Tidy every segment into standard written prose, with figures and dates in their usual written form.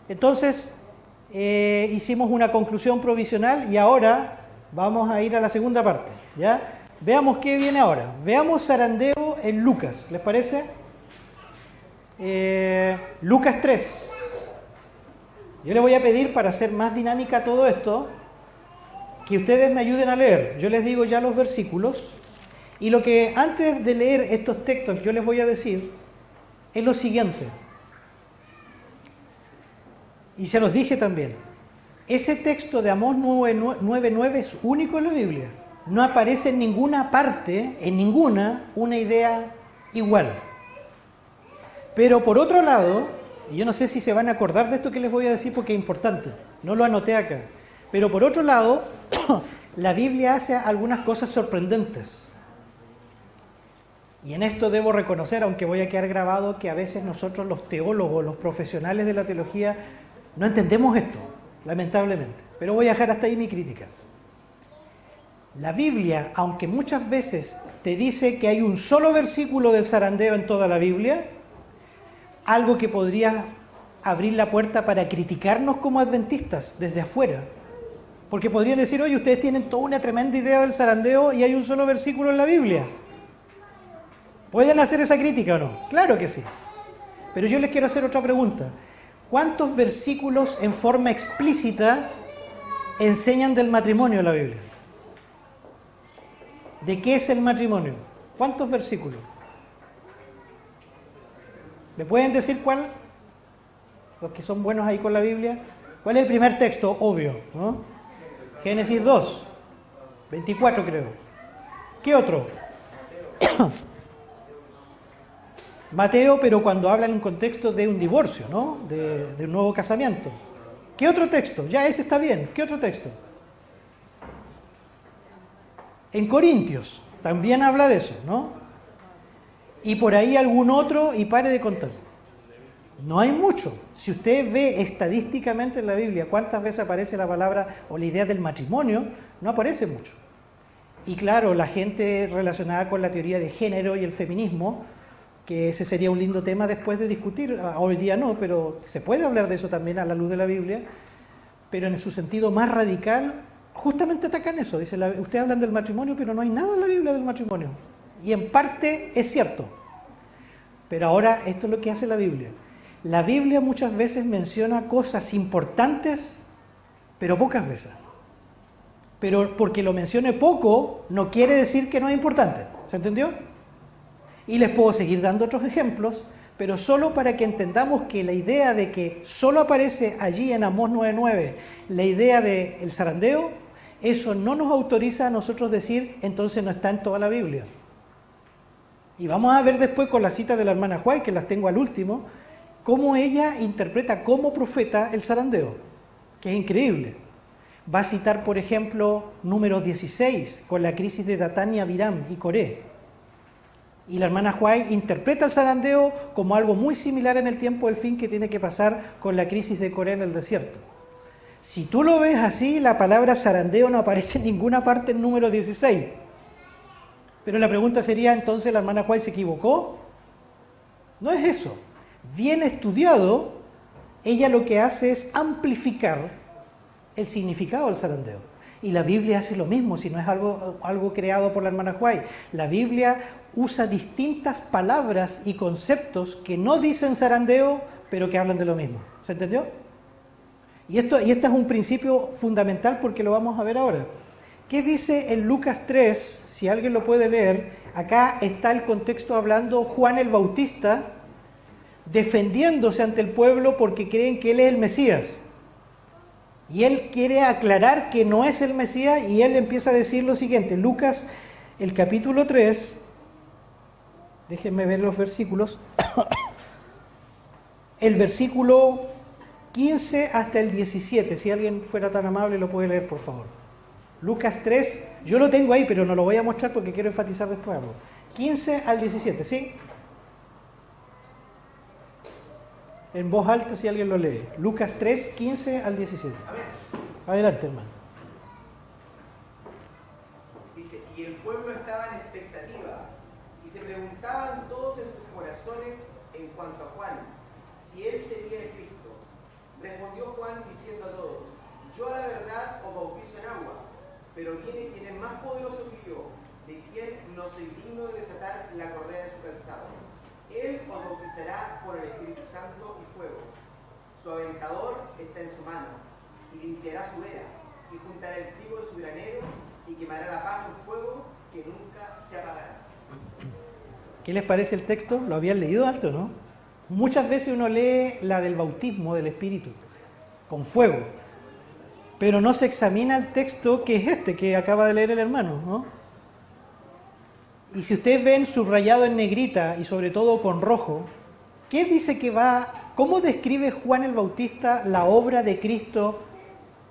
Entonces, hicimos una conclusión provisional y ahora vamos a ir a la segunda parte, ¿ya? Veamos qué viene ahora. Veamos zarandeo en Lucas, ¿les parece? Lucas 3. Yo les voy a pedir, para hacer más dinámica todo esto, que ustedes me ayuden a leer. Yo les digo ya los versículos, y lo que antes de leer estos textos yo les voy a decir es lo siguiente. Y se los dije también. Ese texto de Amós 9:9 es único en la Biblia. No aparece en ninguna parte, en ninguna, una idea igual. Pero por otro lado, y yo no sé si se van a acordar de esto que les voy a decir porque es importante, no lo anoté acá, pero por otro lado, la Biblia hace algunas cosas sorprendentes. Y en esto debo reconocer, aunque voy a quedar grabado, que a veces nosotros los teólogos, los profesionales de la teología, no entendemos esto, lamentablemente. Pero voy a dejar hasta ahí mi crítica. La Biblia, aunque muchas veces te dice que hay un solo versículo del zarandeo en toda la Biblia, algo que podría abrir la puerta para criticarnos como adventistas desde afuera. Porque podrían decir, oye, ustedes tienen toda una tremenda idea del zarandeo y hay un solo versículo en la Biblia. ¿Pueden hacer esa crítica o no? Claro que sí. Pero yo les quiero hacer otra pregunta. ¿Cuántos versículos en forma explícita enseñan del matrimonio en la Biblia? ¿De qué es el matrimonio? ¿Cuántos versículos? ¿Me pueden decir cuál? Los que son buenos ahí con la Biblia. ¿Cuál es el primer texto? Obvio, ¿no? Génesis 2, 24 creo. ¿Qué otro? Mateo, pero cuando habla en un contexto de un divorcio, ¿no? De un nuevo casamiento. ¿Qué otro texto? Ya ese está bien. ¿Qué otro texto? En Corintios también habla de eso, ¿no? Y por ahí algún otro, y pare de contar. No hay mucho. Si usted ve estadísticamente en la Biblia cuántas veces aparece la palabra o la idea del matrimonio, no aparece mucho. Y claro, la gente relacionada con la teoría de género y el feminismo, que ese sería un lindo tema después de discutir, hoy día no, pero se puede hablar de eso también a la luz de la Biblia, pero en su sentido más radical, justamente atacan eso. Dice, ustedes hablan del matrimonio, pero no hay nada en la Biblia del matrimonio. Y en parte es cierto. Pero ahora esto es lo que hace la Biblia. La Biblia muchas veces menciona cosas importantes, pero pocas veces. Pero porque lo mencione poco, no quiere decir que no es importante. ¿Se entendió? Y les puedo seguir dando otros ejemplos, pero solo para que entendamos que la idea de que solo aparece allí en Amós 9:9, la idea del zarandeo, eso no nos autoriza a nosotros decir, entonces no está en toda la Biblia. Y vamos a ver después con la cita de la hermana White, que las tengo al último, cómo ella interpreta como profeta el zarandeo, que es increíble. Va a citar, por ejemplo, Números 16, con la crisis de Datán y Abiram y Coré. Y la hermana White interpreta el zarandeo como algo muy similar en el tiempo del fin que tiene que pasar con la crisis de Coré en el desierto. Si tú lo ves así, la palabra zarandeo no aparece en ninguna parte en Números 16. Pero la pregunta sería, entonces, ¿la hermana White se equivocó? No es eso. Bien estudiado, ella lo que hace es amplificar el significado del zarandeo. Y la Biblia hace lo mismo, si no es algo creado por la hermana White. La Biblia usa distintas palabras y conceptos que no dicen zarandeo, pero que hablan de lo mismo. ¿Se entendió? Y este es un principio fundamental porque lo vamos a ver ahora. ¿Qué dice en Lucas 3? Si alguien lo puede leer, acá está el contexto hablando Juan el Bautista defendiéndose ante el pueblo porque creen que él es el Mesías. Y él quiere aclarar que no es el Mesías y él empieza a decir lo siguiente. Lucas, el capítulo 3, déjenme ver los versículos, el versículo 15 hasta el 17, si alguien fuera tan amable lo puede leer por favor. Lucas 3, yo lo tengo ahí, pero no lo voy a mostrar porque quiero enfatizar después algo. 15 al 17, ¿sí? En voz alta si alguien lo lee. Lucas 3, 15 al 17. Adelante, hermano. Dice, y el pueblo estaba en expectativa, y se preguntaban todos en sus corazones en cuanto a Juan, si él sería el Cristo. Respondió Juan diciendo a todos: yo a la verdad os bautizo en agua, pero viene quien es más poderoso que yo, de quien no soy digno de desatar la correa de su calzado. Él os bautizará por el Espíritu Santo y fuego. Su aventador está en su mano, y limpiará su era, y juntará el trigo de su granero, y quemará la paja en fuego que nunca se apagará. ¿Qué les parece el texto? ¿Lo habían leído alto, no? Muchas veces uno lee la del bautismo del Espíritu, con fuego, pero no se examina el texto que es este que acaba de leer el hermano, ¿no? Y si ustedes ven subrayado en negrita y sobre todo con rojo, ¿qué dice que va? ¿Cómo describe Juan el Bautista la obra de Cristo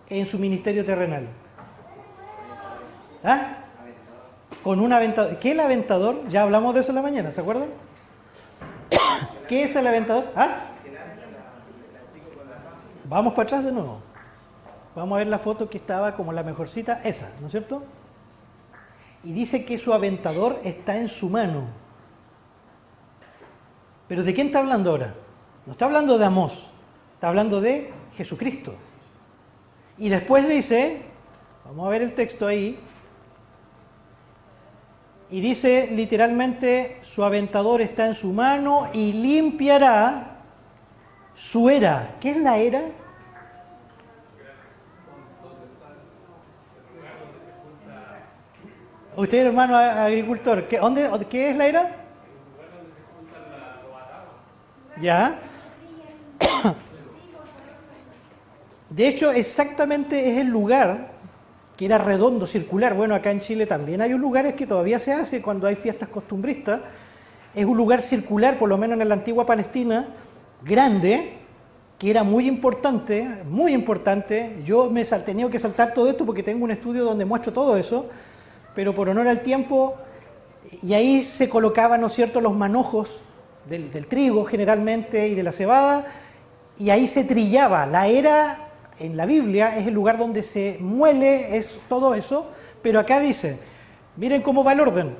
en su ministerio terrenal? ¿Ah? Con un aventador. ¿Qué es el aventador? Ya hablamos de eso en la mañana, ¿se acuerdan? ¿Qué es el aventador? ¿Ah? Vamos para atrás de nuevo. Vamos a ver la foto que estaba como la mejorcita, esa, ¿no es cierto? Y dice que su aventador está en su mano. ¿Pero de quién está hablando ahora? No está hablando de Amós, está hablando de Jesucristo. Y después dice, vamos a ver el texto ahí, y dice literalmente, su aventador está en su mano y limpiará su era. ¿Qué es la era? Usted, hermano agricultor, ¿qué es la era? ¿Ya? De hecho, exactamente es el lugar que era redondo, circular. Bueno, acá en Chile también hay lugares que todavía se hace cuando hay fiestas costumbristas. Es un lugar circular, por lo menos en la antigua Palestina, grande, que era muy importante, muy importante. Yo me he tenido que saltar todo esto porque tengo un estudio donde muestro todo eso, pero por honor al tiempo, y ahí se colocaban, ¿no es cierto?, los manojos del trigo generalmente y de la cebada, y ahí se trillaba. La era en la Biblia es el lugar donde se muele, es todo eso, pero acá dice, miren cómo va el orden,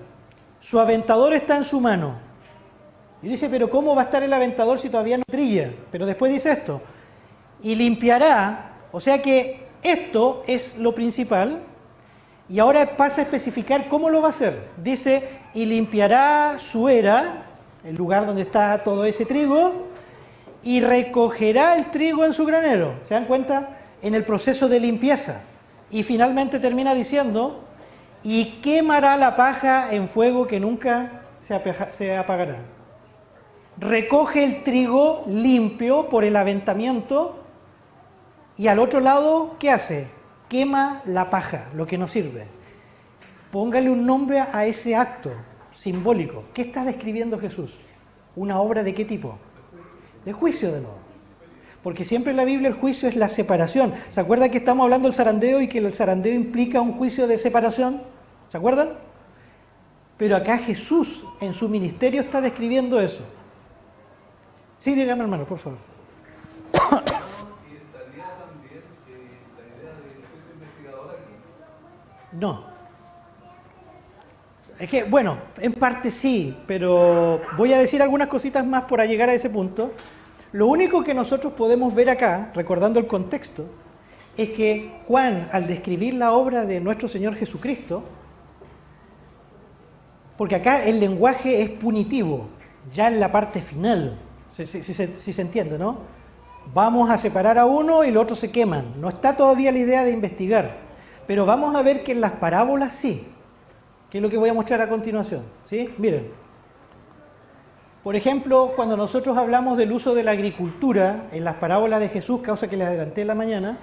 su aventador está en su mano. Y dice, pero ¿cómo va a estar el aventador si todavía no trilla? Pero después dice esto, y limpiará, o sea que esto es lo principal, y ahora pasa a especificar cómo lo va a hacer. Dice, y limpiará su era, el lugar donde está todo ese trigo, y recogerá el trigo en su granero. ¿Se dan cuenta? En el proceso de limpieza. Y finalmente termina diciendo, y quemará la paja en fuego que nunca se apagará. Recoge el trigo limpio por el aventamiento, y al otro lado, ¿qué hace? Quema la paja, lo que no sirve. Póngale un nombre a ese acto simbólico. ¿Qué está describiendo Jesús? ¿Una obra de qué tipo? De juicio, de nuevo. Porque siempre en la Biblia el juicio es la separación. ¿Se acuerdan que estamos hablando del zarandeo y que el zarandeo implica un juicio de separación? ¿Se acuerdan? Pero acá Jesús en su ministerio está describiendo eso. Sí, dígame, hermano, por favor. No. Es que, bueno, en parte sí, pero voy a decir algunas cositas más para llegar a ese punto. Lo único que nosotros podemos ver acá, recordando el contexto, es que Juan, al describir la obra de nuestro Señor Jesucristo, porque acá el lenguaje es punitivo, ya en la parte final, si se entiende, ¿no? Vamos a separar a uno y los otros se queman. No está todavía la idea de investigar, pero vamos a ver que en las parábolas sí, que es lo que voy a mostrar a continuación, ¿sí? Miren, por ejemplo, cuando nosotros hablamos del uso de la agricultura en las parábolas de Jesús, causa que les adelanté en la mañana,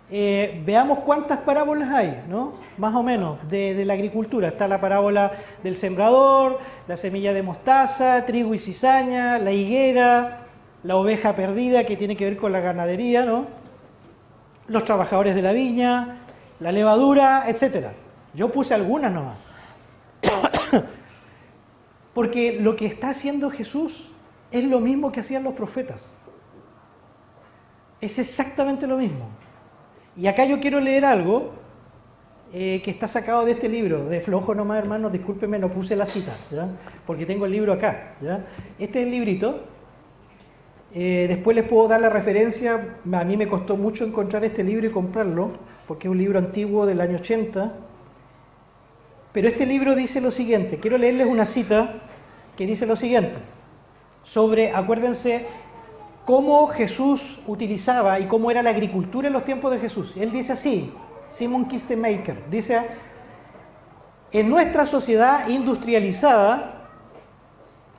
veamos cuántas parábolas hay, ¿no? Más o menos, de la agricultura. Está la parábola del sembrador, la semilla de mostaza, trigo y cizaña, la higuera, la oveja perdida, que tiene que ver con la ganadería, ¿no? Los trabajadores de la viña, la levadura, etcétera. Yo puse algunas nomás. Porque lo que está haciendo Jesús es lo mismo que hacían los profetas. Es exactamente lo mismo. Y acá yo quiero leer algo que está sacado de este libro, de flojo nomás, hermanos, discúlpenme, no puse la cita, ¿ya? Porque tengo el libro acá, ¿ya? Este es el librito. Después les puedo dar la referencia. A mí me costó mucho encontrar este libro y comprarlo, porque es un libro antiguo del año 80. Pero este libro dice lo siguiente. Quiero leerles una cita que dice lo siguiente. Acuérdense, cómo Jesús utilizaba y cómo era la agricultura en los tiempos de Jesús. Él dice así, Simon Kistemaker, dice: en nuestra sociedad industrializada,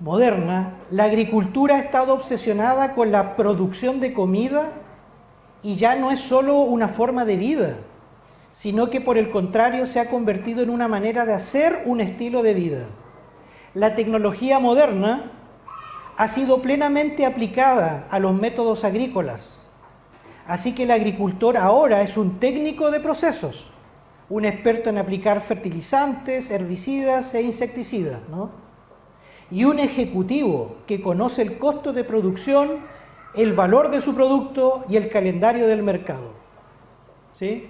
moderna, la agricultura ha estado obsesionada con la producción de comida y ya no es solo una forma de vida, sino que por el contrario se ha convertido en una manera de hacer un estilo de vida. La tecnología moderna ha sido plenamente aplicada a los métodos agrícolas, así que el agricultor ahora es un técnico de procesos, un experto en aplicar fertilizantes, herbicidas e insecticidas, ¿no? Y un ejecutivo que conoce el costo de producción, el valor de su producto y el calendario del mercado, ¿sí?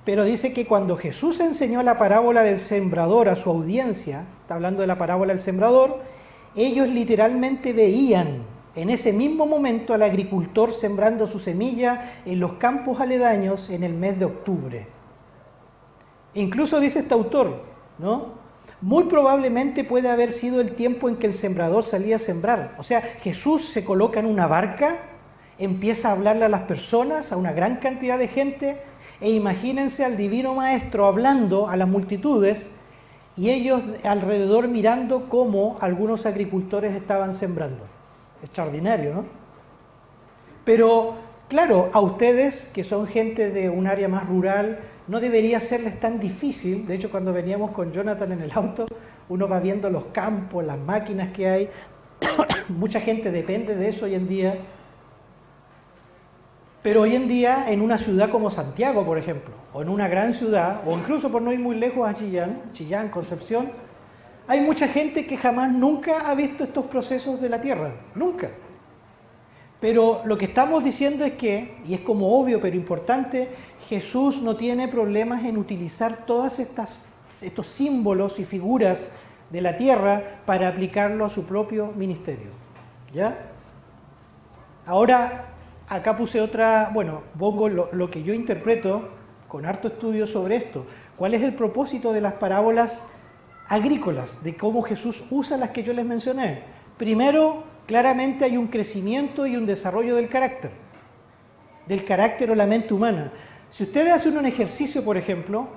Pero dice que cuando Jesús enseñó la parábola del sembrador a su audiencia, está hablando de la parábola del sembrador, ellos literalmente veían en ese mismo momento al agricultor sembrando su semilla en los campos aledaños en el mes de octubre. Incluso dice este autor, ¿no? Muy probablemente puede haber sido el tiempo en que el sembrador salía a sembrar. O sea, Jesús se coloca en una barca, empieza a hablarle a las personas, a una gran cantidad de gente, e imagínense al Divino Maestro hablando a las multitudes y ellos alrededor mirando cómo algunos agricultores estaban sembrando. Extraordinario, ¿no? Pero, claro, a ustedes, que son gente de un área más rural, no debería serles tan difícil. De hecho, cuando veníamos con Jonathan en el auto, uno va viendo los campos, las máquinas que hay. Mucha gente depende de eso hoy en día. Pero hoy en día, en una ciudad como Santiago, por ejemplo, o en una gran ciudad, o incluso por no ir muy lejos a Chillán, Concepción, hay mucha gente que jamás nunca ha visto estos procesos de la tierra. Nunca. Pero lo que estamos diciendo es que, y es como obvio pero importante, Jesús no tiene problemas en utilizar todos estos símbolos y figuras de la tierra para aplicarlo a su propio ministerio. ¿Ya? Ahora, acá puse pongo lo que yo interpreto con harto estudio sobre esto. ¿Cuál es el propósito de las parábolas agrícolas? De cómo Jesús usa las que yo les mencioné. Primero, claramente hay un crecimiento y un desarrollo del carácter o la mente humana. Si ustedes hacen un ejercicio, por ejemplo,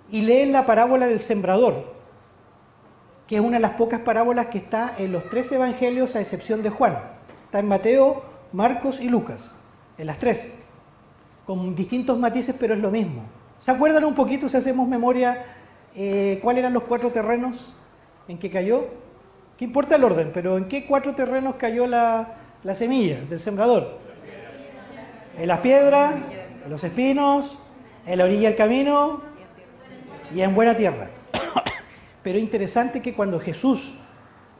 y leen la parábola del sembrador, que es una de las pocas parábolas que está en los 3 evangelios a excepción de Juan. Está en Mateo, Marcos y Lucas, en las 3, con distintos matices, pero es lo mismo. ¿Se acuerdan un poquito, si hacemos memoria, cuáles eran los 4 terrenos en que cayó? ¿Qué importa el orden? Pero ¿en qué 4 terrenos cayó la semilla del sembrador? En las piedras, en los espinos, en la orilla del camino y en buena tierra. Pero interesante que cuando Jesús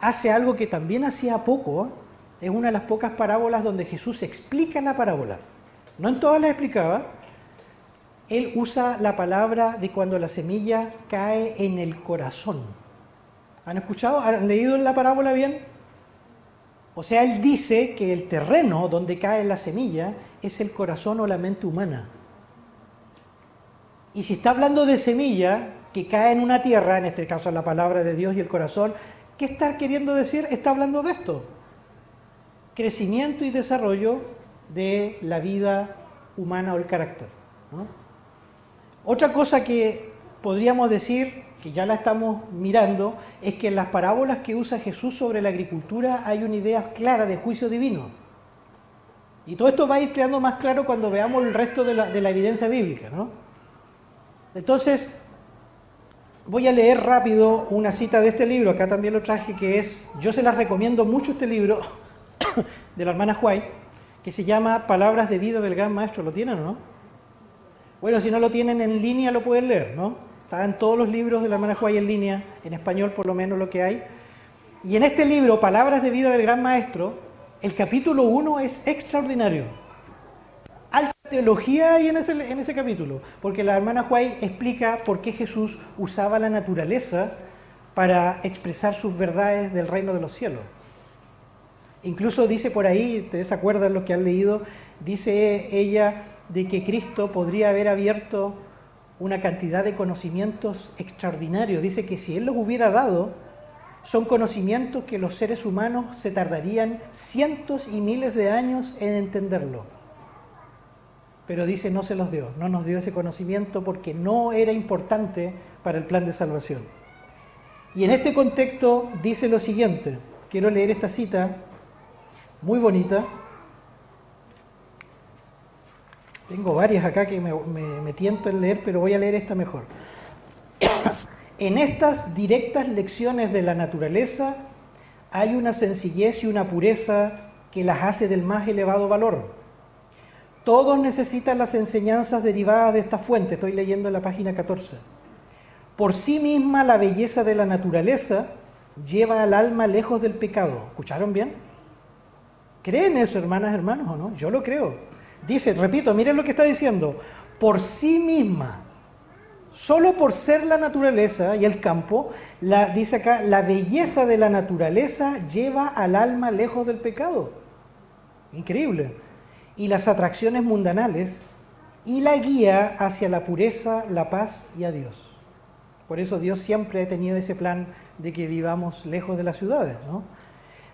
hace algo que también hacía poco, es una de las pocas parábolas donde Jesús explica la parábola. No en todas las explicaba. Él usa la palabra de cuando la semilla cae en el corazón. ¿Han escuchado? ¿Han leído la parábola bien? O sea, él dice que el terreno donde cae la semilla es el corazón o la mente humana. Y si está hablando de semilla que cae en una tierra, en este caso la palabra de Dios y el corazón, ¿qué está queriendo decir? Está hablando de esto. Crecimiento y desarrollo de la vida humana o el carácter, ¿no? Otra cosa que podríamos decir, que ya la estamos mirando, es que en las parábolas que usa Jesús sobre la agricultura hay una idea clara de juicio divino. Y todo esto va a ir quedando más claro cuando veamos el resto de la evidencia bíblica, ¿no? Entonces, voy a leer rápido una cita de este libro, acá también lo traje, que es, yo se las recomiendo mucho este libro, de la hermana White, que se llama Palabras de vida del gran maestro. ¿Lo tienen o no? Bueno, si no lo tienen en línea lo pueden leer, ¿no? Están todos los libros de la hermana White en línea, en español por lo menos lo que hay. Y en este libro, Palabras de vida del gran maestro, el capítulo 1 es extraordinario. Alta teología hay en ese capítulo, porque la hermana White explica por qué Jesús usaba la naturaleza para expresar sus verdades del reino de los cielos. Incluso dice por ahí, ustedes se acuerdan los que han leído, dice ella de que Cristo podría haber abierto una cantidad de conocimientos extraordinarios. Dice que si Él los hubiera dado, son conocimientos que los seres humanos se tardarían cientos y miles de años en entenderlo. Pero dice, no se los dio, no nos dio ese conocimiento porque no era importante para el plan de salvación. Y en este contexto dice lo siguiente, quiero leer esta cita muy bonita. Tengo varias acá que me tiento en leer, pero voy a leer esta mejor. En estas directas lecciones de la naturaleza hay una sencillez y una pureza que las hace del más elevado valor. Todos necesitan las enseñanzas derivadas de esta fuente. Estoy leyendo en la página 14. Por sí misma la belleza de la naturaleza lleva al alma lejos del pecado. ¿Escucharon bien? ¿Creen eso, hermanas, hermanos, o no? Yo lo creo. Dice, repito, miren lo que está diciendo. Por sí misma, solo por ser la naturaleza y el campo, dice acá, la belleza de la naturaleza lleva al alma lejos del pecado. Increíble. Y las atracciones mundanales y la guía hacia la pureza, la paz y a Dios. Por eso Dios siempre ha tenido ese plan de que vivamos lejos de las ciudades, ¿no?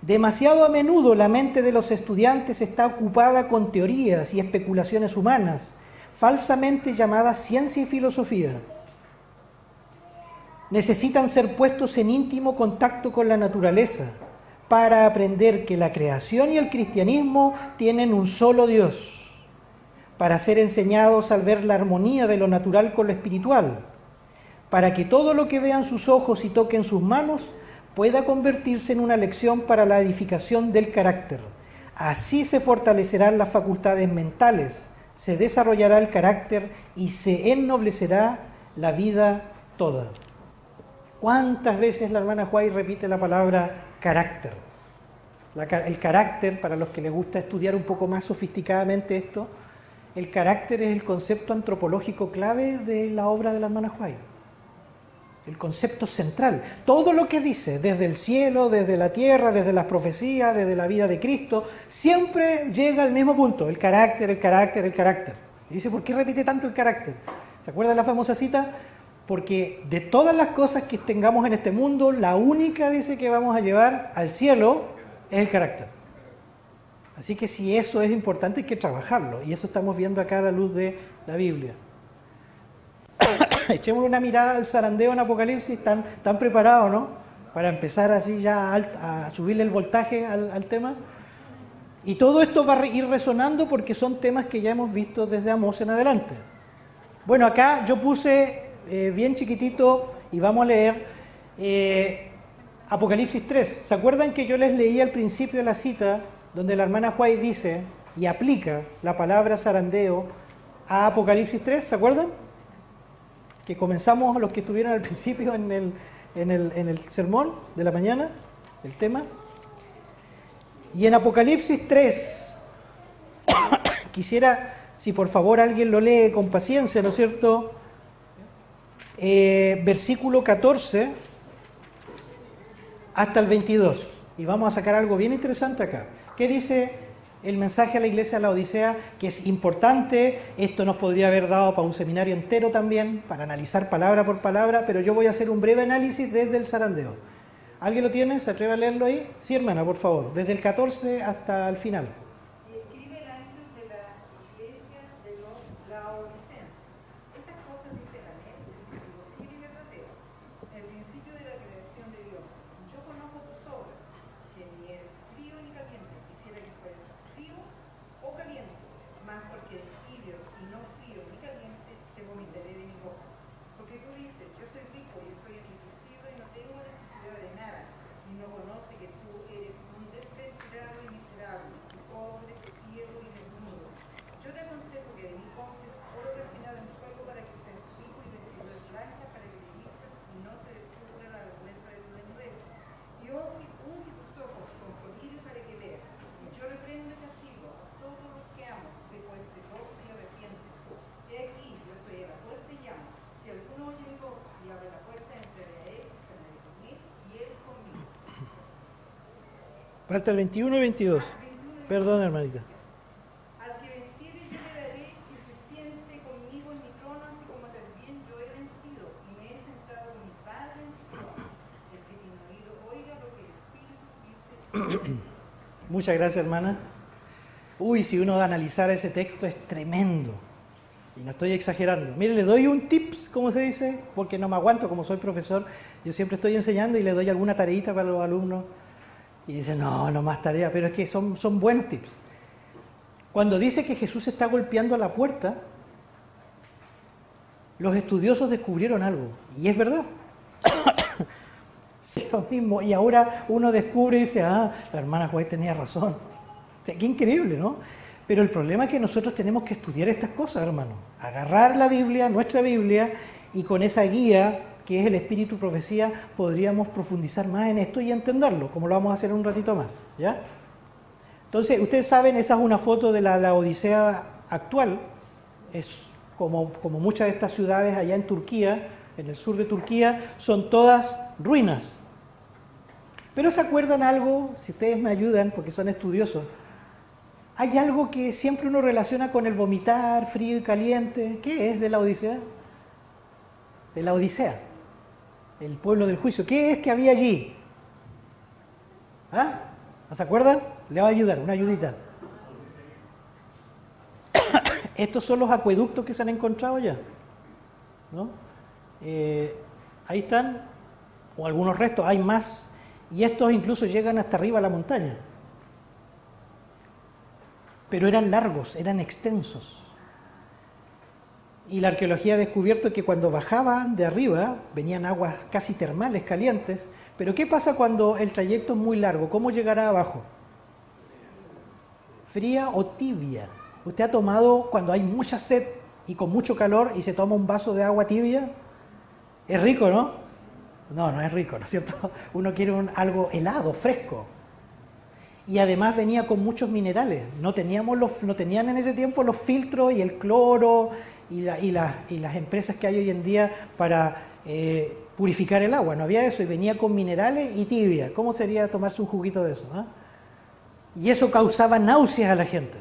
Demasiado a menudo la mente de los estudiantes está ocupada con teorías y especulaciones humanas, falsamente llamadas ciencia y filosofía. Necesitan ser puestos en íntimo contacto con la naturaleza para aprender que la creación y el cristianismo tienen un solo Dios, para ser enseñados al ver la armonía de lo natural con lo espiritual, para que todo lo que vean sus ojos y toquen sus manos pueda convertirse en una lección para la edificación del carácter. Así se fortalecerán las facultades mentales, se desarrollará el carácter y se ennoblecerá la vida toda. ¿Cuántas veces la hermana White repite la palabra carácter? El carácter, para los que les gusta estudiar un poco más sofisticadamente esto, el carácter es el concepto antropológico clave de la obra de la hermana White. El concepto central. Todo lo que dice, desde el cielo, desde la tierra, desde las profecías, desde la vida de Cristo, siempre llega al mismo punto, el carácter, el carácter, el carácter. Y dice, ¿por qué repite tanto el carácter? ¿Se acuerdan de la famosa cita? Porque de todas las cosas que tengamos en este mundo, la única, dice, que vamos a llevar al cielo es el carácter. Así que si eso es importante, hay que trabajarlo. Y eso estamos viendo acá a la luz de la Biblia. Echemos una mirada al zarandeo en Apocalipsis, ¿están preparados, no? Para empezar así ya a subirle el voltaje al tema. Y todo esto va a ir resonando porque son temas que ya hemos visto desde Amós en adelante. Bueno, acá yo puse bien chiquitito y vamos a leer Apocalipsis 3. ¿Se acuerdan que yo les leí al principio de la cita donde la hermana White dice y aplica la palabra zarandeo a Apocalipsis 3? ¿Se acuerdan? Que comenzamos, los que estuvieron al principio en el sermón de la mañana, el tema. Y en Apocalipsis 3, quisiera, si por favor alguien lo lee con paciencia, ¿no es cierto? Versículo 14 hasta el 22. Y vamos a sacar algo bien interesante acá. ¿Qué dice el mensaje a la iglesia de la Odisea? Que es importante, esto nos podría haber dado para un seminario entero también, para analizar palabra por palabra, pero yo voy a hacer un breve análisis desde el zarandeo. ¿Alguien lo tiene? ¿Se atreve a leerlo ahí? Sí, hermana, por favor, desde el 14 hasta el final. Y escribe el ángel de la iglesia de los laodicenses. Estas cosas dice el amén, el testigo fiel y verdadero, el principio de la creación de Dios. Yo conozco tus obras, que ni eres frío ni caliente. Quisiera que fueras frío o caliente, mas porque eres tibio y no frío ni caliente, te vomitaré de mi boca. Porque tú dices, yo soy rico y estoy enriquecido y no tengo necesidad de nada, y no conoce que tú eres un desventurado y miserable, tu Falta el 21 y 22. Perdón, hermanita. Al que venciere yo le daré que se siente conmigo en mi trono, así como también yo he vencido y me he sentado con mi Padre en su trono. El que tiene oído oiga lo que el Espíritu dice. Muchas gracias, hermana. Uy, si uno analizara ese texto es tremendo. Y no estoy exagerando. Mire, le doy un tips, como se dice, porque no me aguanto, como soy profesor. Yo siempre estoy enseñando y le doy alguna tareita para los alumnos. Y dicen, no más tarea, pero es que son buenos tips. Cuando dice que Jesús está golpeando a la puerta, los estudiosos descubrieron algo. Y es verdad. Sí, lo mismo. Y ahora uno descubre y dice, la hermana Juárez tenía razón. O sea, qué increíble, ¿no? Pero el problema es que nosotros tenemos que estudiar estas cosas, hermano. Agarrar la Biblia, nuestra Biblia, y con esa guía, que es el Espíritu Profecía, podríamos profundizar más en esto y entenderlo, como lo vamos a hacer un ratito más, ¿ya? Entonces, ustedes saben, esa es una foto de la Odisea actual. Es como muchas de estas ciudades allá en Turquía, en el sur de Turquía, son todas ruinas. Pero ¿se acuerdan algo? Si ustedes me ayudan, porque son estudiosos. Hay algo que siempre uno relaciona con el vomitar, frío y caliente. ¿Qué es de la Odisea? De la Odisea, el pueblo del juicio. ¿Qué es que había allí? ¿No se acuerdan? Le va a ayudar, una ayudita. Estos son los acueductos que se han encontrado ya, ¿no? Ahí están, o algunos restos, hay más, y estos incluso llegan hasta arriba a la montaña. Pero eran largos, eran extensos. Y la arqueología ha descubierto que cuando bajaban de arriba, venían aguas casi termales, calientes. Pero ¿qué pasa cuando el trayecto es muy largo? ¿Cómo llegará abajo? ¿Fría o tibia? ¿Usted ha tomado cuando hay mucha sed y con mucho calor y se toma un vaso de agua tibia? Es rico, ¿no? No es rico, ¿no es cierto? Uno quiere algo helado, fresco. Y además venía con muchos minerales. No tenían en ese tiempo los filtros y el cloro y las empresas que hay hoy en día para purificar el agua. No había eso y venía con minerales y tibia. ¿Cómo sería tomarse un juguito de eso? Y eso causaba náuseas a la gente.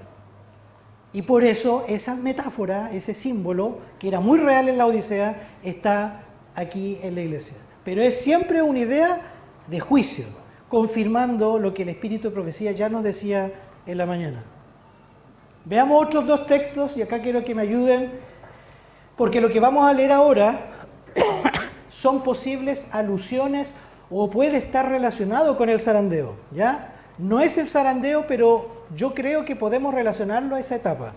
Y por eso esa metáfora, ese símbolo, que era muy real en la Odisea, está aquí en la iglesia. Pero es siempre una idea de juicio, confirmando lo que el Espíritu de Profecía ya nos decía en la mañana. Veamos otros dos textos, y acá quiero que me ayuden, porque lo que vamos a leer ahora son posibles alusiones o puede estar relacionado con el zarandeo, ¿ya? No es el zarandeo, pero yo creo que podemos relacionarlo a esa etapa.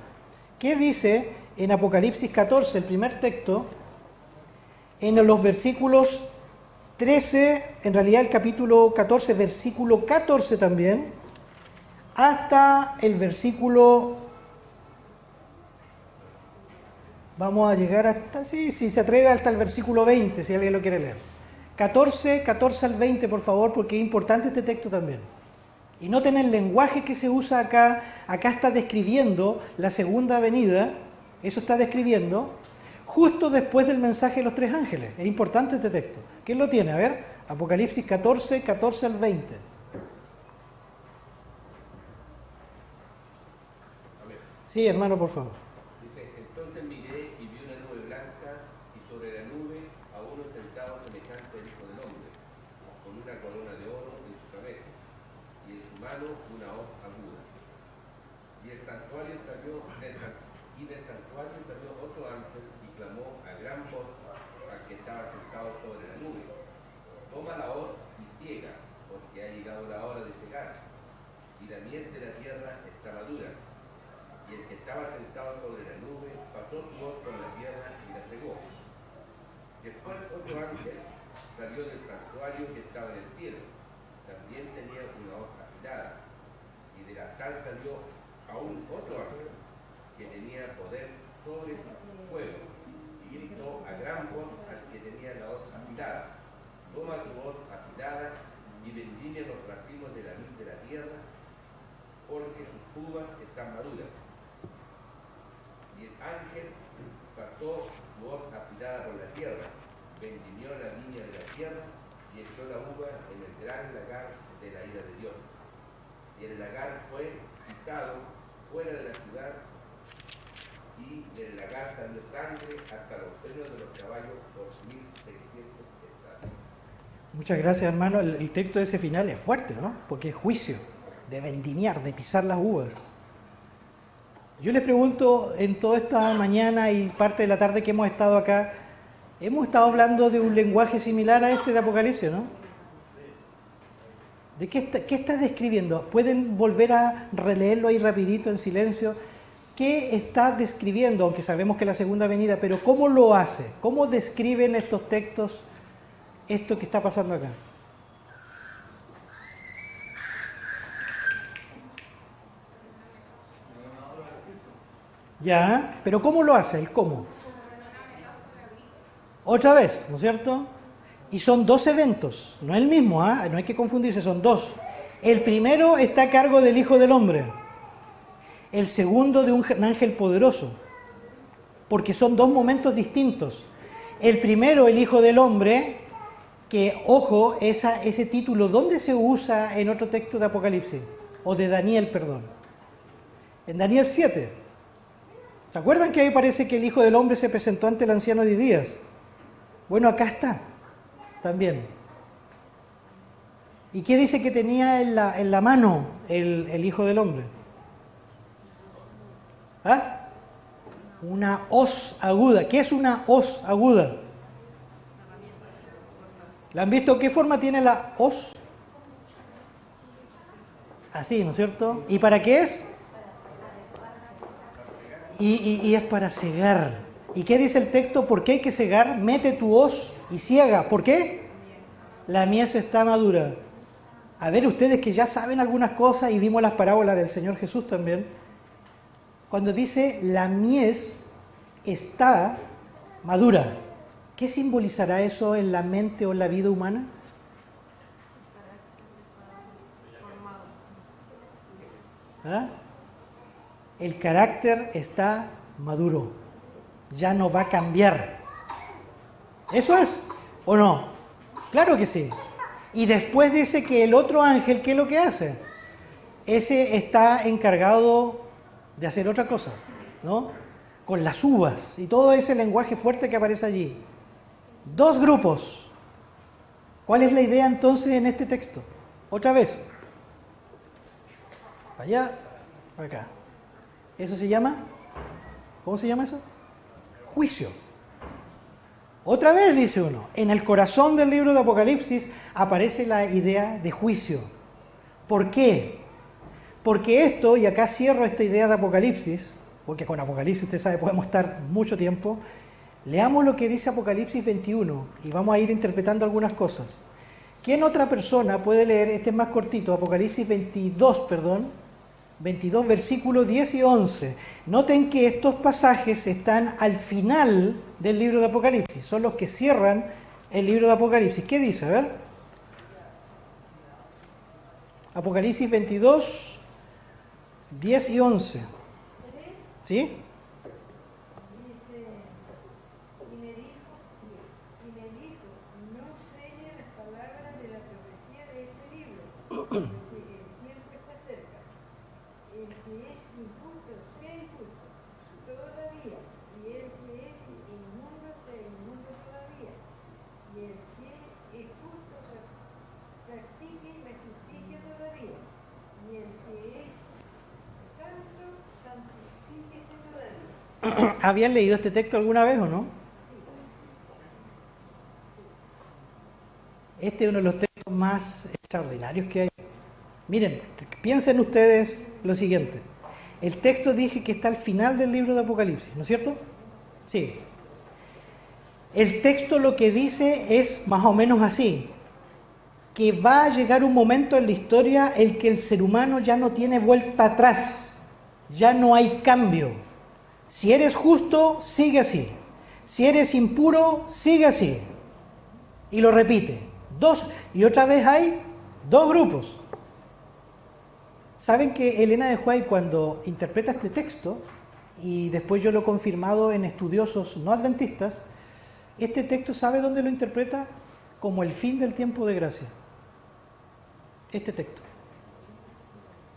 ¿Qué dice en Apocalipsis 14, el primer texto, en los versículos 13, en realidad el capítulo 14, versículo 14 también, hasta el versículo, vamos a llegar hasta, si se atreve, hasta el versículo 20, si alguien lo quiere leer. 14 al 20, por favor, porque es importante este texto también. Y noten el lenguaje que se usa acá. Acá está describiendo la segunda venida, eso está describiendo, justo después del mensaje de los tres ángeles. Es importante este texto. ¿Quién lo tiene? A ver, Apocalipsis 14 al 20. Sí, hermano, por favor. Dice, entonces miré y vi una nube blanca, y sobre la nube a uno sentado semejante al Hijo del Hombre, con una corona de oro en su cabeza, y en su mano una hoz aguda. Y del santuario salió otro ángel y clamó a gran voz al que estaba sentado sobre la nube: toma la hoz y ciega, porque ha llegado la hora de cegar, y la miel de la tierra está madura. Y el que estaba sentado sobre la nube pasó su hoz por la tierra y la cegó. Después otro ángel salió del santuario que estaba en el cielo. También tenía una hoz afilada. Y del altar salió aún otro ángel que tenía poder sobre el fuego. Y gritó a gran voz al que tenía la hoz afilada: toma tu hoz afilada y vendimia los racimos de la vid de la tierra, porque sus uvas están maduras. Y el ángel pasó su hoz afilada por la tierra, vendimió la viña de la tierra y echó la uva en el gran lagar de la ira de Dios. y el lagar fue pisado fuera de la ciudad, y del lagar salió sangre hasta los frenos de los caballos por 1600 estadios. Muchas gracias, hermano. El texto de ese final es fuerte, ¿no? Porque es juicio, de vendimiar, de pisar las uvas. Yo les pregunto, en toda esta mañana y parte de la tarde que hemos estado acá, hemos estado hablando de un lenguaje similar a este de Apocalipsis, ¿no? ¿De qué está describiendo? ¿Pueden volver a releerlo ahí rapidito en silencio? ¿Qué está describiendo? Aunque sabemos que es la segunda venida, pero ¿cómo lo hace? ¿Cómo describen estos textos esto que está pasando acá? Ya, pero ¿cómo lo hace? ¿El cómo? Otra vez, ¿no es cierto? Y son dos eventos, no el mismo, ¿ah? No hay que confundirse, son dos. El primero está a cargo del Hijo del Hombre, el segundo de un ángel poderoso, porque son dos momentos distintos. El primero, el Hijo del Hombre, que, ojo, ese título, ¿dónde se usa en otro texto de Apocalipsis? O de Daniel, perdón. En Daniel 7. ¿Se acuerdan que ahí parece que el Hijo del Hombre se presentó ante el anciano de Días? Bueno, acá está, también. ¿Y qué dice que tenía en la mano el Hijo del Hombre? ¿Ah? Una hoz aguda. ¿Qué es una hoz aguda? ¿La han visto? ¿Qué forma tiene la hoz? Así, ¿no es cierto? ¿Y para qué es? Y es para cegar. ¿Y qué dice el texto? ¿Por qué hay que cegar? Mete tu hoz y ciega. ¿Por qué? La mies está madura. A ver, ustedes que ya saben algunas cosas y vimos las parábolas del Señor Jesús también. Cuando dice la mies está madura, ¿qué simbolizará eso en la mente o en la vida humana? ¿Ah? El carácter está maduro, ya no va a cambiar. ¿Eso es o no? Claro que sí. Y después dice que el otro ángel, ¿qué es lo que hace? Ese está encargado de hacer otra cosa, ¿no? Con las uvas y todo ese lenguaje fuerte que aparece allí. Dos grupos. ¿Cuál es la idea entonces en este texto? Otra vez. Allá, acá. ¿Eso se llama? ¿Cómo se llama eso? Juicio. Otra vez dice uno, en el corazón del libro de Apocalipsis aparece la idea de juicio. ¿Por qué? Porque esto, y acá cierro esta idea de Apocalipsis, porque con Apocalipsis, usted sabe, podemos estar mucho tiempo. Leamos lo que dice Apocalipsis 21 y vamos a ir interpretando algunas cosas. ¿Quién otra persona puede leer? Este es más cortito, Apocalipsis 22, 22, versículos 10 y 11. Noten que estos pasajes están al final del libro de Apocalipsis, son los que cierran el libro de Apocalipsis. ¿Qué dice? A ver. Apocalipsis 22, 10 y 11. ¿Sí? Dice, y me dijo, no selle las palabras de la profecía de este libro, porque el tiempo está cerca. El que es injusto, sea injusto, todavía, y el que es inmundo, sea inmundo todavía, y el que es justo, practique la justicia todavía, y el que es santo, santifíquese todavía. ¿Habían leído este texto alguna vez o no? Este es uno de los textos más extraordinarios que hay. Miren, piensen ustedes lo siguiente. El texto dije que está al final del libro de Apocalipsis, ¿no es cierto? Sí. El texto lo que dice es más o menos así, que va a llegar un momento en la historia en que el ser humano ya no tiene vuelta atrás, ya no hay cambio. Si eres justo, sigue así. Si eres impuro, sigue así. Y lo repite. Y otra vez hay dos grupos. Saben que Elena de White, cuando interpreta este texto, y después yo lo he confirmado en estudiosos no adventistas, este texto, ¿sabe dónde lo interpreta? Como el fin del tiempo de gracia. Este texto.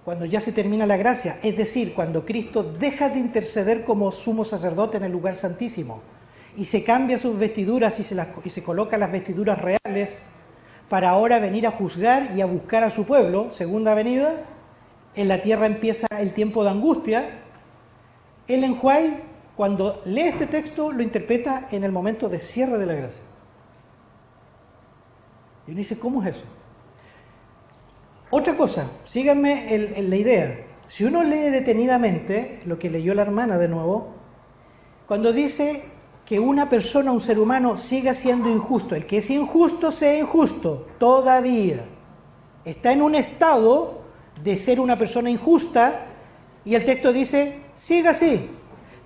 cuando ya se termina la gracia, es decir, cuando Cristo deja de interceder como sumo sacerdote en el lugar santísimo y se cambia sus vestiduras y se coloca las vestiduras reales para ahora venir a juzgar y a buscar a su pueblo, segunda venida, en la tierra empieza el tiempo de angustia. Ellen White, cuando lee este texto, lo interpreta en el momento de cierre de la gracia. Y uno dice, ¿cómo es eso? Otra cosa, síganme en la idea. Si uno lee detenidamente lo que leyó la hermana de nuevo, cuando dice que una persona, un ser humano, siga siendo injusto, el que es injusto sea injusto, todavía está en un estado de ser una persona injusta, y el texto dice, siga así.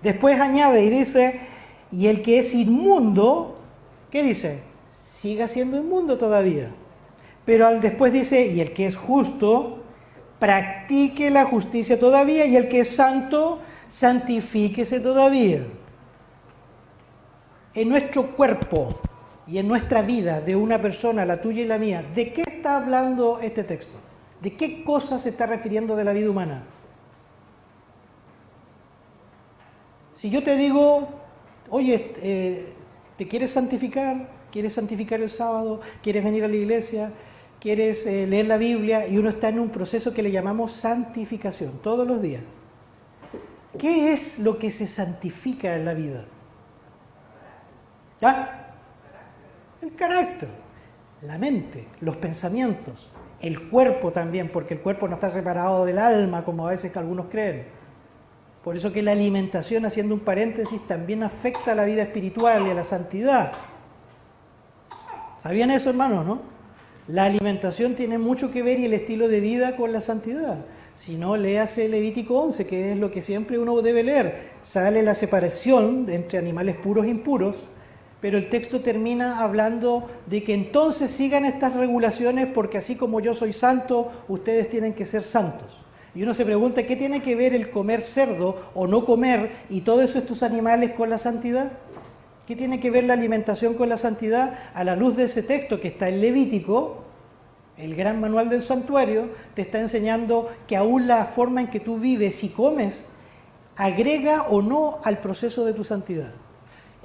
Después añade y dice, y el que es inmundo, ¿qué dice? Siga siendo inmundo todavía. Pero después dice, y el que es justo, practique la justicia todavía, y el que es santo, santifíquese todavía. En nuestro cuerpo y en nuestra vida de una persona, la tuya y la mía, ¿de qué está hablando este texto? ¿De qué cosa se está refiriendo de la vida humana? Si yo te digo, oye, ¿te quieres santificar? ¿Quieres santificar el sábado? ¿Quieres venir a la iglesia? ¿Quieres leer la Biblia? Y uno está en un proceso que le llamamos santificación, todos los días. ¿Qué es lo que se santifica en la vida? ¿Ya? El carácter, la mente, los pensamientos, el cuerpo también, porque el cuerpo no está separado del alma, como a veces algunos creen. Por eso que la alimentación, haciendo un paréntesis, también afecta a la vida espiritual y a la santidad. ¿Sabían eso, hermanos, no? La alimentación tiene mucho que ver y el estilo de vida con la santidad. Si no, léase Levítico 11, que es lo que siempre uno debe leer. Sale la separación entre animales puros e impuros, pero el texto termina hablando de que entonces sigan estas regulaciones porque así como yo soy santo, ustedes tienen que ser santos. Y uno se pregunta, ¿qué tiene que ver el comer cerdo o no comer y todos estos animales con la santidad? ¿Qué tiene que ver la alimentación con la santidad? A la luz de ese texto que está en Levítico, el gran manual del santuario, te está enseñando que aún la forma en que tú vives y comes agrega o no al proceso de tu santidad.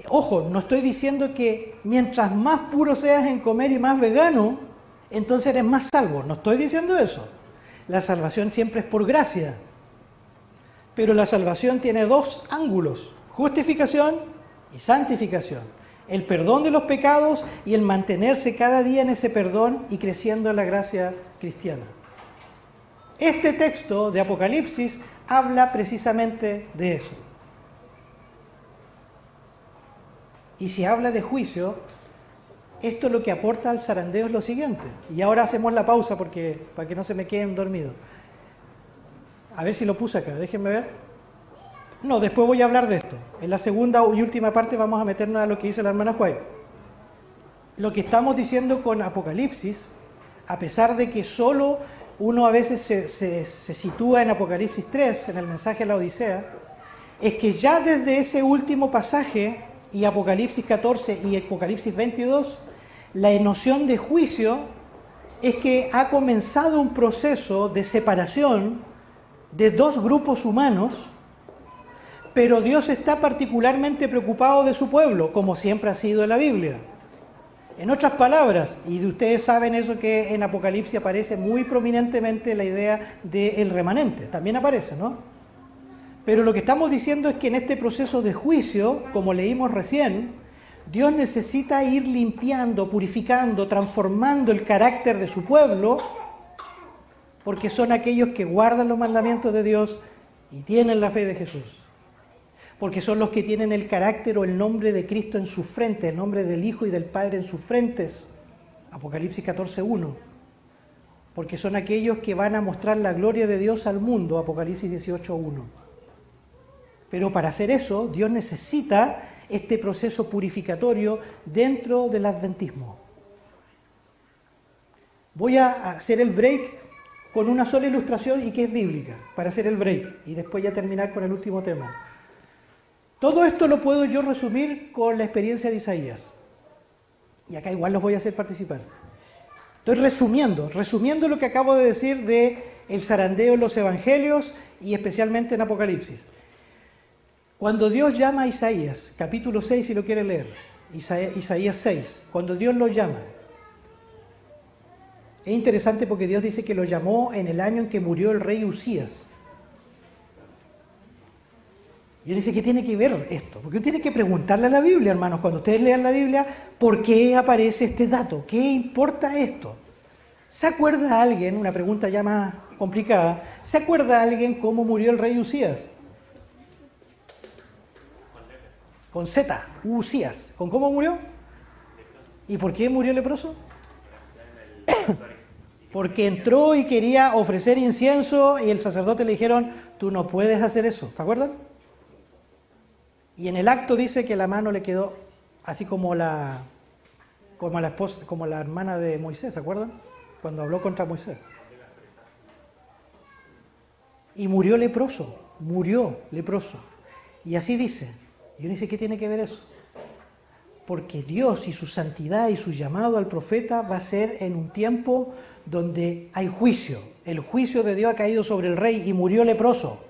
Ojo, no estoy diciendo que mientras más puro seas en comer y más vegano, entonces eres más salvo. No estoy diciendo eso. La salvación siempre es por gracia. Pero la salvación tiene dos ángulos: justificación y santificación. El perdón de los pecados y el mantenerse cada día en ese perdón y creciendo en la gracia cristiana. Este texto de Apocalipsis habla precisamente de eso. Y si habla de juicio, esto lo que aporta al zarandeo es lo siguiente. Y ahora hacemos la pausa para que no se me queden dormidos. A ver si lo puse acá, déjenme ver. No, después voy a hablar de esto. En la segunda y última parte vamos a meternos a lo que dice la hermana White. Lo que estamos diciendo con Apocalipsis, a pesar de que solo uno a veces se sitúa en Apocalipsis 3, en el mensaje a la Odisea, es que ya desde ese último pasaje, y Apocalipsis 14 y Apocalipsis 22, la noción de juicio es que ha comenzado un proceso de separación de dos grupos humanos, pero Dios está particularmente preocupado de su pueblo, como siempre ha sido en la Biblia. En otras palabras, y ustedes saben eso que en Apocalipsis aparece muy prominentemente la idea del remanente, también aparece, ¿no? Pero lo que estamos diciendo es que en este proceso de juicio, como leímos recién, Dios necesita ir limpiando, purificando, transformando el carácter de su pueblo, porque son aquellos que guardan los mandamientos de Dios y tienen la fe de Jesús. Porque son los que tienen el carácter o el nombre de Cristo en su frente, el nombre del Hijo y del Padre en sus frentes. Apocalipsis 14:1. Porque son aquellos que van a mostrar la gloria de Dios al mundo. Apocalipsis 18:1. Pero para hacer eso, Dios necesita este proceso purificatorio dentro del adventismo. Voy a hacer el break con una sola ilustración y que es bíblica, para hacer el break y después ya terminar con el último tema. Todo esto lo puedo yo resumir con la experiencia de Isaías. Y acá igual los voy a hacer participar. Estoy resumiendo lo que acabo de decir de el zarandeo en los evangelios y especialmente en Apocalipsis. Cuando Dios llama a Isaías, capítulo 6 si lo quiere leer, Isaías 6, cuando Dios lo llama, es interesante porque Dios dice que lo llamó en el año en que murió el rey Usías. Y él dice, ¿qué tiene que ver esto? Porque uno tiene que preguntarle a la Biblia, hermanos, cuando ustedes lean la Biblia, ¿por qué aparece este dato? ¿Qué importa esto? ¿Se acuerda alguien, una pregunta ya más complicada, ¿se acuerda alguien cómo murió el rey Usías? Con Z, Usías. ¿Con cómo murió? ¿Y por qué murió leproso? Porque entró y quería ofrecer incienso y el sacerdote le dijeron, tú no puedes hacer eso, ¿te acuerdan? Y en el acto dice que la mano le quedó así como la esposa, como la hermana de Moisés, ¿se acuerdan? Cuando habló contra Moisés. Y murió leproso. Y así dice. Y uno dice, ¿qué tiene que ver eso? Porque Dios y su santidad y su llamado al profeta va a ser en un tiempo donde hay juicio. El juicio de Dios ha caído sobre el rey y murió leproso.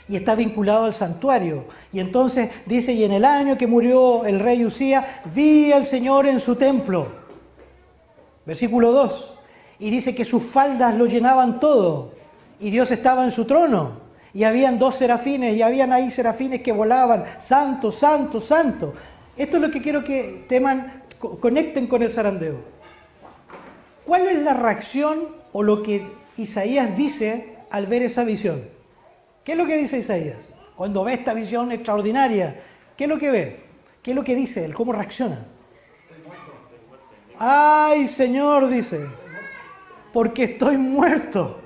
Y está vinculado al santuario. Y entonces dice, y en el año que murió el rey Usías, vi al Señor en su templo. Versículo 2. Y dice que sus faldas lo llenaban todo. Y Dios estaba en su trono. Y habían 2 serafines, y habían ahí serafines que volaban. Santo, santo, santo. Esto es lo que quiero que conecten con el zarandeo. ¿Cuál es la reacción o lo que Isaías dice al ver esa visión? ¿Qué es lo que dice Isaías? Cuando ve esta visión extraordinaria, ¿qué es lo que ve? ¿Qué es lo que dice él? ¿Cómo reacciona? ¡Ay, Señor! Dice, porque estoy muerto.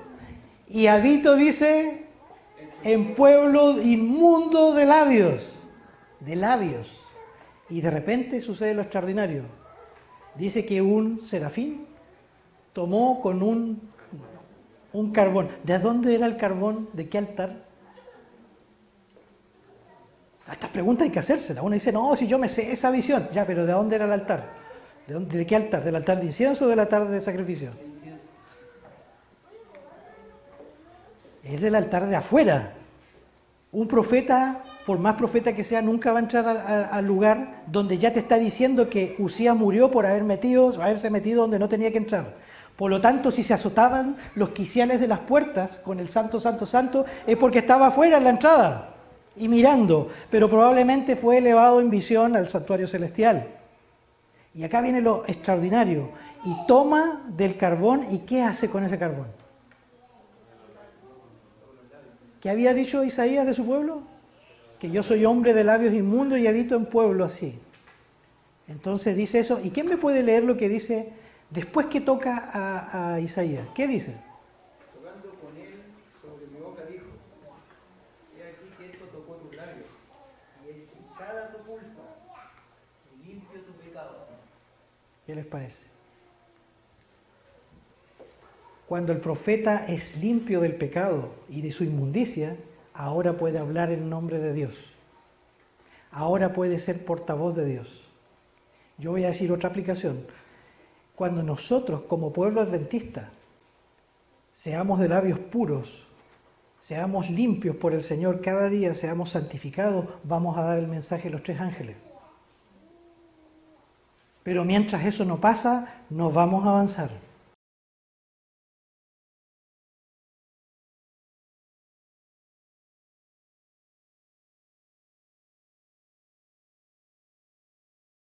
Y habito, dice, en pueblo inmundo de labios. De labios. Y de repente sucede lo extraordinario. Dice que un serafín tomó con un carbón. ¿De dónde era el carbón? ¿De qué altar? Estas preguntas hay que hacérselas. Uno dice, no, si yo me sé esa visión. Ya, pero ¿de dónde era el altar? ¿De qué altar? ¿Del altar de incienso o del altar de sacrificio? Es del altar de afuera. Un profeta, por más profeta que sea, nunca va a entrar al lugar donde ya te está diciendo que Usías murió por haberse metido donde no tenía que entrar. Por lo tanto, si se azotaban los quiciales de las puertas con el santo, santo, santo, es porque estaba afuera en la entrada y mirando, pero probablemente fue elevado en visión al santuario celestial. Y acá viene lo extraordinario. Y toma del carbón, ¿y qué hace con ese carbón? ¿Qué había dicho Isaías de su pueblo? Que yo soy hombre de labios inmundos y habito en pueblo así. Entonces dice eso. ¿Y quién me puede leer lo que dice después que toca a Isaías? ¿Qué dice? Tocando con él sobre mi boca dijo, he aquí que esto tocó tus labios, y he quitado tu culpa, y limpio tu pecado. ¿Qué les parece? Cuando el profeta es limpio del pecado y de su inmundicia, ahora puede hablar en nombre de Dios. Ahora puede ser portavoz de Dios. Yo voy a decir otra aplicación. Cuando nosotros, como pueblo adventista, seamos de labios puros, seamos limpios por el Señor cada día, seamos santificados, vamos a dar el mensaje de los 3 ángeles. Pero mientras eso no pasa, no vamos a avanzar.